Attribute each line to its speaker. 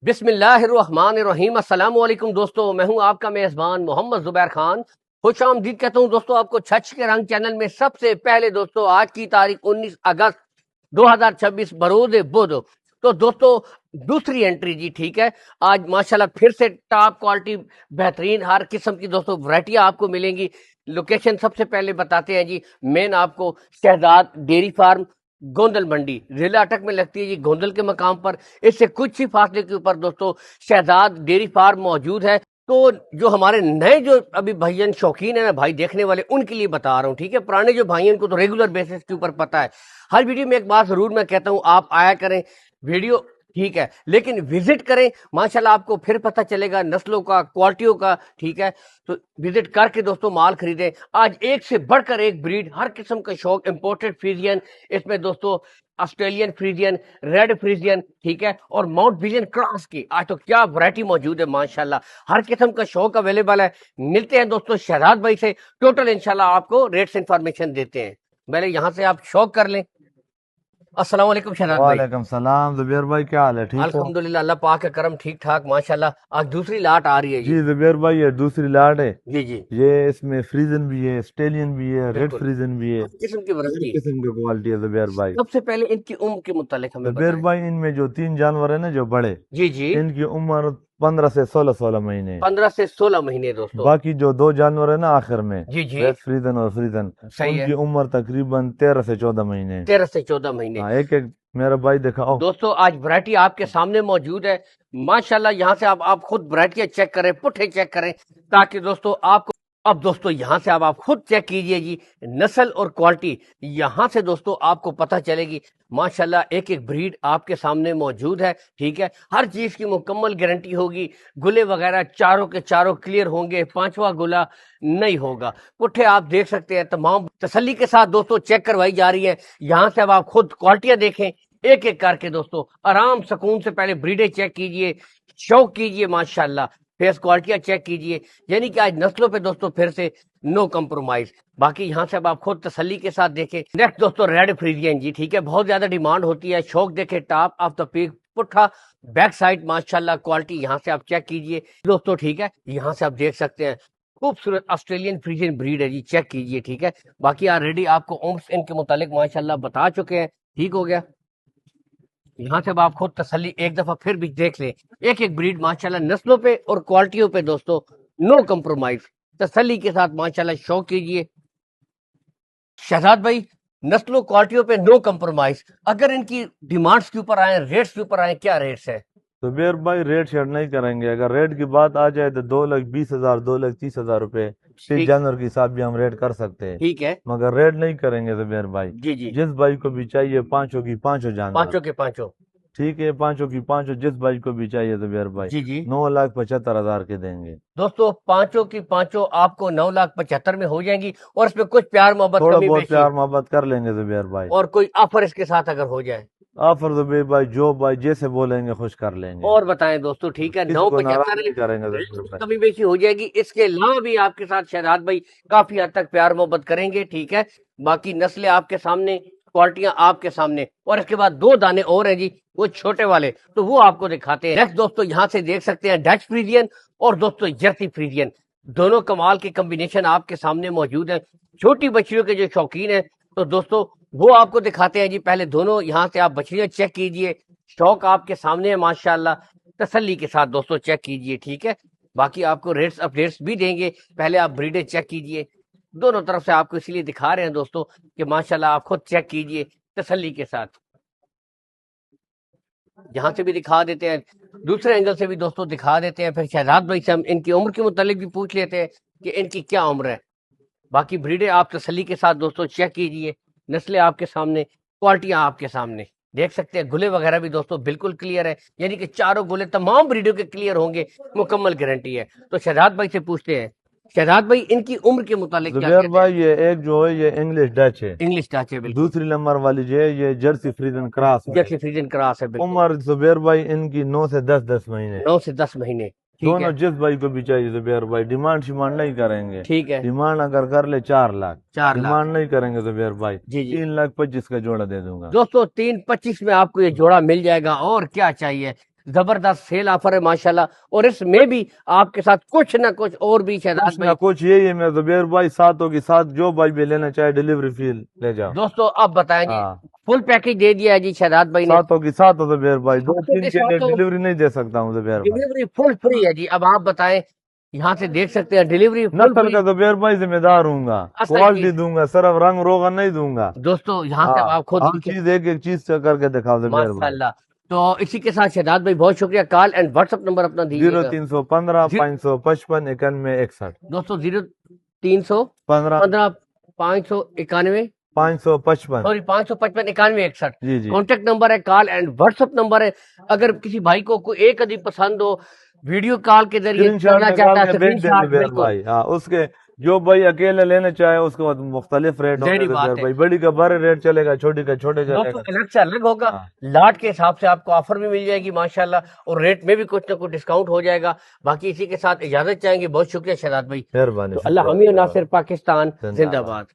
Speaker 1: बिस्मिल्लाहिर्रहमानिर्रहीम। अस्सलाम वालेकुम दोस्तों, मैं हूं आपका मेज़बान मोहम्मद ज़ुबैर खान। खुश आमदीद कहता हूं दोस्तों आपको छछ के रंग चैनल में। सबसे पहले दोस्तों आज की तारीख 19 अगस्त 2026 बरोज़ बुध। तो दोस्तों दूसरी एंट्री जी, ठीक है। आज माशाल्लाह फिर से टॉप क्वालिटी बेहतरीन हर किस्म की दोस्तों वैरायटियां आपको मिलेंगी। लोकेशन सबसे पहले बताते हैं जी, मेन आपको शहजाद डेयरी फार्म गोंदल मंडी जिला अटक में लगती है जी, गोंदल के मकाम पर। इससे कुछ ही फासले के ऊपर दोस्तों शहजाद डेयरी फार्म मौजूद है। तो जो हमारे नए जो अभी भाईजान शौकीन है ना भाई देखने वाले, उनके लिए बता रहा हूँ, ठीक है। पुराने जो भाई उनको तो रेगुलर बेसिस के ऊपर पता है। हर वीडियो में एक बात जरूर मैं कहता हूँ, आप आया करें वीडियो, ठीक है, लेकिन विजिट करें। माशाल्लाह आपको फिर पता चलेगा नस्लों का, क्वालिटियों का, ठीक है। तो विजिट करके दोस्तों माल खरीदें। आज एक से बढ़कर एक ब्रीड, हर किस्म का शौक, इंपोर्टेड फ्रीजियन, इसमें दोस्तों ऑस्ट्रेलियन फ्रीजियन, रेड फ्रीजियन, ठीक है, और माउंट विजन क्रॉस की आज तो क्या वैरायटी मौजूद है माशाल्लाह। हर किस्म का शौक अवेलेबल है। मिलते हैं दोस्तों शहजाद भाई से, टोटल इंशाल्लाह आपको रेट्स इंफॉर्मेशन देते हैं। पहले यहाँ से आप शौक कर लें। अस्सलाम वालेकुम शहजाद भाई।
Speaker 2: वालेकुम सलाम जुबैर भाई, क्या हाल है? ठीक हो?
Speaker 1: अल्हम्दुलिल्लाह, अल्लाह पाक का करम, ठीक ठाक माशाल्लाह। आज दूसरी लाट आ रही है
Speaker 2: जी जुबैर भाई, ये दूसरी लाट है।
Speaker 1: जी जी,
Speaker 2: ये इसमें फ्रीजन भी है, स्टेलियन भी है, रेड
Speaker 1: बिल्कुल
Speaker 2: फ्रीजन भी है।
Speaker 1: हर किस्म की
Speaker 2: हर
Speaker 1: वैरायटी।
Speaker 2: किस्म की क्वालिटी है जुबैर भाई।
Speaker 1: सबसे पहले इनकी उम्र के मुतालिक हमें
Speaker 2: जुबैर
Speaker 1: बताएं।
Speaker 2: भाई, इनमें जो तीन जानवर है ना जो बड़े,
Speaker 1: जी जी,
Speaker 2: इनकी उम्र 15 से 16 महीने है।
Speaker 1: 15 से 16 महीने दोस्तों।
Speaker 2: बाकी जो दो जानवर है ना आखिर में,
Speaker 1: जी जी,
Speaker 2: रेड फ्रीजन और फ्रीजन,
Speaker 1: सही है,
Speaker 2: उनकी उम्र तकरीबन 13 से 14 महीने है।
Speaker 1: 13 से 14 महीने।
Speaker 2: हाँ, एक एक मेरा भाई दिखाओ।
Speaker 1: दोस्तों आज वैरायटी आपके सामने मौजूद है माशाल्लाह। यहाँ से आप खुद वैरायटी चेक करें, पुट्ठे चेक करें, ताकि दोस्तों आपको, अब दोस्तों यहाँ से अब आप खुद चेक कीजिए जी नस्ल और क्वालिटी। यहाँ से दोस्तों आपको पता चलेगी माशाल्लाह, एक एक ब्रीड आपके सामने मौजूद है, ठीक है। हर चीज की मुकम्मल गारंटी होगी। गुले वगैरह चारों के चारों क्लियर होंगे, पांचवा गुला नहीं होगा। पुट्ठे आप देख सकते हैं, तमाम तसल्ली के साथ दोस्तों चेक करवाई जा रही है। यहाँ से अब आप खुद क्वालिटियां देखें एक एक करके दोस्तों, आराम सुकून से पहले ब्रीडें चेक कीजिए, शौक कीजिए माशाल्लाह, फेस क्वालिटियां चेक कीजिए। यानी कि आज नस्लों पे दोस्तों फिर से नो कंप्रोमाइज। बाकी यहाँ से अब आप खुद तसल्ली के साथ देखें। नेक्स्ट दोस्तों रेड फ्रीजियन जी, ठीक है, बहुत ज्यादा डिमांड होती है। शौक देखे, टॉप ऑफ द पीक, पुट्ठा, बैक साइड माशाल्लाह क्वालिटी यहाँ से आप चेक कीजिए दोस्तों, ठीक है। यहाँ से आप देख सकते हैं खूबसूरत ऑस्ट्रेलियन फ्रीजियन ब्रीड है जी, चेक कीजिए, ठीक है। बाकी ऑलरेडी आपको उम्र इनके मुतालिक माशाल्लाह बता चुके हैं, ठीक हो गया। यहाँ से अब आप खुद तसल्ली एक दफा फिर भी देख लें। एक एक ब्रीड माशाल्लाह नस्लों पे और क्वालिटियों पे दोस्तों नो कंप्रोमाइज, तसल्ली के साथ माशाल्लाह शौक कीजिए। शहजाद भाई नस्लों क्वालिटियों पे नो कंप्रोमाइज। अगर इनकी डिमांड्स के ऊपर आए, रेट्स के ऊपर आए, क्या रेट्स है?
Speaker 2: जुबैर भाई, रेट शेयर नहीं करेंगे। अगर रेट की बात आ जाए तो 2,20,000 2,30,000 रुपए किस
Speaker 1: ठीक,
Speaker 2: जानवर के हिसाब भी हम रेट कर सकते हैं,
Speaker 1: ठीक है,
Speaker 2: मगर रेट नहीं करेंगे जुबैर भाई।
Speaker 1: जी जी,
Speaker 2: जिस भाई को भी चाहिए पांचों की पांचों जानवर,
Speaker 1: पांचों के पांचों,
Speaker 2: ठीक है, पांचों की पांचों जिस भाई को भी चाहिए जुबैर भाई,
Speaker 1: जी जी।
Speaker 2: 9,75,000 के देंगे।
Speaker 1: दोस्तों पांचों की पांचों आपको 9,75,000 में हो जाएंगी, और इसमें कुछ प्यार मोहब्बत,
Speaker 2: थोड़ा
Speaker 1: कमी
Speaker 2: बहुत
Speaker 1: बेशी,
Speaker 2: प्यार मोहब्बत कर लेंगे जुबैर भाई।
Speaker 1: और कोई ऑफर इसके साथ अगर हो जाए?
Speaker 2: ऑफर जुबैर भाई जो भाई जैसे बोलेंगे खुश कर लेंगे,
Speaker 1: और बताएं दोस्तों, ठीक है,
Speaker 2: किसी को नाराज
Speaker 1: 9,75,000
Speaker 2: नहीं करेंगे जुबैर भाई।
Speaker 1: कमी बेशी हो जाएगी। इसके अलावा भी आपके साथ शहजाद भाई काफी हद तक प्यार मोहब्बत करेंगे, ठीक है। बाकी नस्लें आपके सामने, क्वालिटियां आपके सामने, और इसके बाद दो दाने और हैं जी, वो छोटे वाले, तो वो आपको दिखाते हैं। नेक्स्ट दोस्तों यहाँ से देख सकते हैं डच फ्रीजियन और दोस्तों जर्सी फ्रीजियन, दोनों कमाल के कॉम्बिनेशन आपके सामने मौजूद है। छोटी बछड़ियों के जो शौकीन है तो दोस्तों वो आपको दिखाते हैं जी। पहले दोनों यहाँ से आप बछड़ियां चेक कीजिए, स्टॉक आपके सामने है माशाल्लाह, तसल्ली के साथ दोस्तों चेक कीजिए, ठीक है। बाकी आपको रेट्स अपडेट्स भी देंगे, पहले आप ब्रीडें चेक कीजिए। दोनों तरफ से आपको इसलिए दिखा रहे हैं दोस्तों कि माशाल्लाह आप खुद चेक कीजिए तसल्ली के साथ। यहाँ से भी दिखा देते हैं, दूसरे एंगल से भी दोस्तों दिखा देते हैं। फिर शहजाद भाई से हम इनकी उम्र के मुतालिक भी पूछ लेते हैं कि इनकी क्या उम्र है। बाकी ब्रीडें आप तसल्ली के साथ दोस्तों चेक कीजिए, नस्लें आपके सामने, क्वालिटियां आपके सामने देख सकते हैं। गुले वगैरह भी दोस्तों बिल्कुल क्लियर है, यानी कि चारों गुले तमाम ब्रीडों के क्लियर होंगे, मुकम्मल गारंटी है। तो शहजाद भाई से पूछते हैं, शहजाद भाई इनकी उम्र के मुतालिक क्या
Speaker 2: जुबैर
Speaker 1: कहते
Speaker 2: भाई, ये एक जो है ये इंग्लिश डच है,
Speaker 1: हैं? इंग्लिश टाच है बिल्कुल,
Speaker 2: दूसरी नंबर वाली जो है ये जर्सी फ्रीजन क्रॉस है।
Speaker 1: जर्सी फ्रीजियन क्रॉस है बिल्कुल।
Speaker 2: उम्र जुबैर भाई इनकी 9 से 10 महीने।
Speaker 1: 9 से 10 महीने, ठीक
Speaker 2: दोनों
Speaker 1: है,
Speaker 2: जिस भाई को भी चाहिए जुबैर भाई, डिमांड शिमांड नहीं करेंगे।
Speaker 1: ठीक है,
Speaker 2: डिमांड अगर कर ले 4 लाख,
Speaker 1: 4 लाख,
Speaker 2: डिमांड नहीं करेंगे जुबैर भाई,
Speaker 1: जी जी।
Speaker 2: 3,25,000 का जोड़ा दे दूंगा।
Speaker 1: दोस्तों 3,25,000 में आपको ये जोड़ा मिल जाएगा, और क्या चाहिए। زبردست سیل آفر ہے ماشاءاللہ، اور اس میں بھی آپ کے ساتھ کچھ نہ کچھ اور بھی شہزاد
Speaker 2: کچھ
Speaker 1: بھائی.
Speaker 2: نہ کچھ یہی ہے میرے زبیر بھائی، ساتھوں کے ساتھ جو بھائی بھی لینا چاہے ڈلیوری فی لے جاؤ.
Speaker 1: دوستو اب بتائیں جی،
Speaker 2: ہاں
Speaker 1: فل پیکج دے دیا ہے جی شہزاد بھائی نے.
Speaker 2: ساتھوں کے ساتھ ہو زبیر بھائی، دو
Speaker 1: ساتھوں
Speaker 2: تین
Speaker 1: کے
Speaker 2: کے لیے
Speaker 1: ساتھ ہو،
Speaker 2: ڈلیوری نہیں دے سکتا ہوں زبیر بھائی.
Speaker 1: ڈلیوری فل فری ہے جی. اب آپ بتائیں، یہاں سے دیکھ سکتے ہیں ڈلیوری فل
Speaker 2: نسل
Speaker 1: فری.
Speaker 2: کا زبیر بھائی ذمہ دار ہوں گا،
Speaker 1: اصل
Speaker 2: کوالٹی
Speaker 1: چیز
Speaker 2: دوں گا، صرف رنگ روغن نہیں دوں گا.
Speaker 1: دوستو یہاں سے اب
Speaker 2: ہاں
Speaker 1: آپ خود
Speaker 2: ہر چیز ایک ایک چیز سے کر کے دکھاؤ زبیر
Speaker 1: ماشاء
Speaker 2: بھائی.
Speaker 1: اللہ. تو اسی کے ساتھ شہزاد بھائی بہت شکریہ. Call and what's up number اپنا دیجیے گا.
Speaker 2: 0315 555 9161
Speaker 1: دوستو 0315
Speaker 2: 15
Speaker 1: 591
Speaker 2: 555.
Speaker 1: سوری 555 9161
Speaker 2: جی جی
Speaker 1: کانٹیکٹ نمبر ہے. Call and what's up number ہے. اگر کسی بھائی کو کوئی ایک ادھی پسند ہو، ویڈیو کال کے ذریعے
Speaker 2: اسکرین شاٹ
Speaker 1: کرنا
Speaker 2: نکال
Speaker 1: چاہتا ہے
Speaker 2: کے
Speaker 1: اسکرین
Speaker 2: بھیج دیں
Speaker 1: شاٹ،
Speaker 2: زبیر
Speaker 1: بالکل
Speaker 2: بھائی. ہاں اس کے جو بھائی اکیلے لینا چاہے اس کو مختلف ریٹ ہوں
Speaker 1: ظاہری
Speaker 2: گے
Speaker 1: بات
Speaker 2: زبیر
Speaker 1: ہے.
Speaker 2: بھائی. بڑی کا بڑے ریٹ چلے گا، چھوٹی کا چھوٹے چلے
Speaker 1: دوستو
Speaker 2: گا.
Speaker 1: الگ سے الگ ہوگا،
Speaker 2: ہاں
Speaker 1: لاٹ کے حساب سے آپ کو آفر بھی مل جائے گی ماشاءاللہ، اور ریٹ میں بھی کچھ نہ کچھ ڈسکاؤنٹ ہو جائے گا. باقی اسی کے ساتھ اجازت چاہیں گے. بہت شکریہ شہزاد بھائی.
Speaker 2: مہربانی،
Speaker 1: تو اللہ
Speaker 2: شکریہ
Speaker 1: حامی و
Speaker 2: زبیر
Speaker 1: ناصر، پاکستان
Speaker 2: بھائی.
Speaker 1: زندہ باد.